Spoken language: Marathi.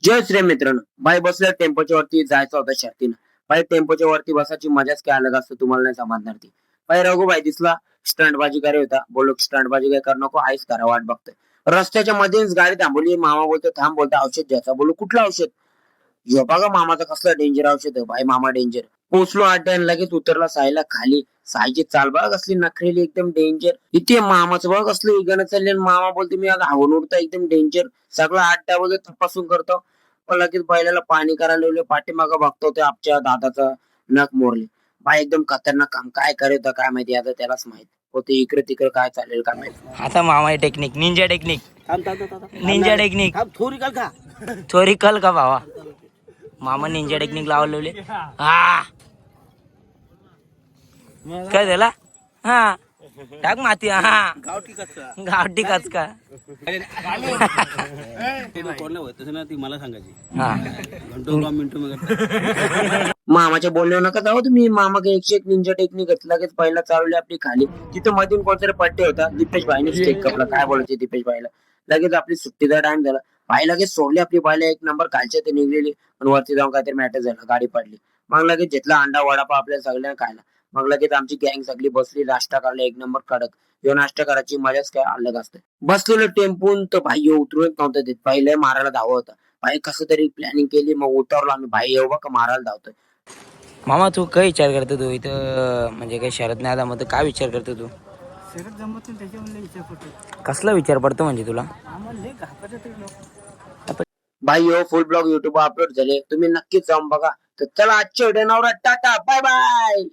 जय श्री मित्रांनो, बाई बसल्या टेम्पोच्या वरती जायचं होतं शर्तीनं. बाई टेम्पोच्या वरती बसायची मजाच काय अलग असतं, तुम्हाला नाही समजणार ती. बाई रघुबाई दिसला, स्टंटबाजी करे होता. बोललो स्टंटबाजी काय करू नको, आईच करा वाट बघतोय. रस्त्याच्या मध्येच गाडी थांबवली. मामा बोलतो थांब, बोलतो औषध घ्यायचं. बोललो कुठलं औषध? ह्यो बघा मामाचं कसलं डेंजर औषध आहे. बाई मामा डेंजर. पोचलो अड्ड्यान, लगेच उतरला साईला खाली. साईची चाल बघा कसली नखरेली, एकदम डेंजर. इथे मामाचं बघा कसलं इगणं चालले. मामा बोलते मी आता हवून उडता, एकदम डेंजर. सगळा अड्डा वगैरे तपासून करतो. पण लगेच बैलाला पाणी करायला लावले. पाठीमागं बघतो ते आमच्या दादाचा नख मोडले. बाई एकदम खतरनाक काम. काय करत काय माहिती, आता त्यालाच माहित होते. इकडे तिकडे काय चालेल काय माहिती. आता मामा technique, Ninja technique, Ninja technique. थोडी काल का थोडी कल का भावा, मामा निंजा टेक्निक लावले. हा काय झाला? हा टाक माती. हा गावठी कच का मला सांगायची मामाच्या बोलण्यावर नका जाऊ तुम्ही. मामा काही 101 निंजा टेक्निक लगेच पहिला चालवली आपली खाली. तिथं मधून कोणतरी पट्टे होता. दीपेश भाईने स्टेक कपला. काय बोलायचे दीपेश भाईला. लगेच आपली सुट्टीचा टाइम झाला. भाई लगेच सोडली आपली बायला. एक नंबर खालच्या ते निघलेली आणि वरती जाऊन काहीतरी मॅटर झालं, गाडी पडली. मग लगेच घेतला अंडा वडापाव आपल्या सगळ्यांना खायला. मग लगेच आमची गँग सगळी बसली, नाश्ता करायला. एक नंबर कडक. ह्यो नाश्ता करायची मजाच काय अलग असते. बसलेलं टेम्पून तर भाई उतरून नव्हतं देत. भाईला मारायला धावत होता. भाई कसं तरी प्लॅनिंग केली, मग उतरलो आम्ही. भाई येऊ बघा मारायला धावतोय. मामा तू काय विचार करतो तू इथं, म्हणजे काही शरद नाही आला मग काय विचार करतो तू? शरद जमत नाही त्याच्यामुळे विचार करतो. कसला विचार पडतो म्हणजे तुला? आम्हाला लय घाबरत ते लोक. भाई हो फुल ब्लॉग युट्यूब अपलोड झाले, तुम्ही नक्कीच जाऊन बघा. तर चला आजच्या व्हिडिओ टाटा बाय बाय.